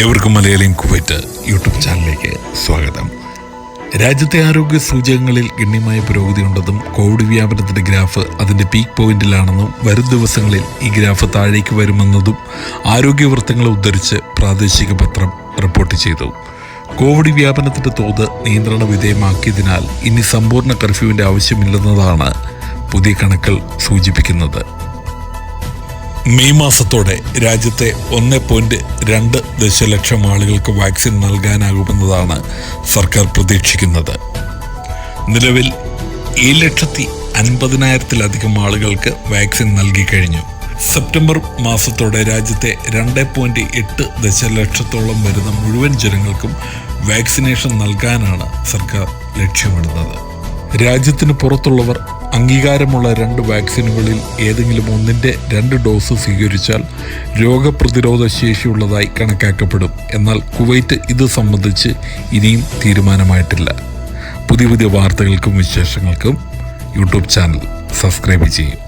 ഏവർക്കും മലയാളിയും Kuwait YouTube ചാനലിലേക്ക് സ്വാഗതം. രാജ്യത്തെ ആരോഗ്യ സൂചകങ്ങളിൽ ഗണ്യമായ പുരോഗതിയുണ്ടെന്നും കോവിഡ് വ്യാപനത്തിൻ്റെ ഗ്രാഫ് അതിൻ്റെ പീക്ക് പോയിന്റിലാണെന്നും വരും ദിവസങ്ങളിൽ ഈ ഗ്രാഫ് താഴേക്ക് വരുമെന്നതും ആരോഗ്യവൃത്തങ്ങളെ ഉദ്ധരിച്ച് പ്രാദേശിക പത്രം റിപ്പോർട്ട് ചെയ്തു. കോവിഡ് വ്യാപനത്തിൻ്റെ തോത് നിയന്ത്രണ വിധേയമാക്കിയതിനാൽ ഇനി സമ്പൂർണ്ണ കർഫ്യൂവിൻ്റെ ആവശ്യമില്ലെന്നതാണ് പുതിയ കണക്കുകൾ സൂചിപ്പിക്കുന്നത്. മെയ് മാസത്തോടെ രാജ്യത്തെ 1.2 ദശലക്ഷം ആളുകൾക്ക് വാക്സിൻ നൽകാനാകുമെന്നതാണ് സർക്കാർ പ്രതീക്ഷിക്കുന്നത്. നിലവിൽ 7,50,000-ത്തിലധികം ആളുകൾക്ക് വാക്സിൻ നൽകിക്കഴിഞ്ഞു. സെപ്റ്റംബർ മാസത്തോടെ രാജ്യത്തെ 2.8 ദശലക്ഷത്തോളം വരുന്ന മുഴുവൻ ജനങ്ങൾക്കും വാക്സിനേഷൻ നൽകാനാണ് സർക്കാർ ലക്ഷ്യമിടുന്നത്. രാജ്യത്തിന് പുറത്തുള്ളവർ അംഗീകാരമുള്ള 2 വാക്സിനുകളിൽ ഏതെങ്കിലും ഒന്നിൻ്റെ 2 ഡോസ് സ്വീകരിച്ചാൽ രോഗപ്രതിരോധ ശേഷിയുള്ളതായി കണക്കാക്കപ്പെടും. എന്നാൽ കുവൈറ്റ് ഇത് സംബന്ധിച്ച് ഇനിയും തീരുമാനമായിട്ടില്ല. പുതിയ വാർത്തകൾക്കും വിശേഷങ്ങൾക്കും യൂട്യൂബ് ചാനൽ സബ്സ്ക്രൈബ് ചെയ്യും.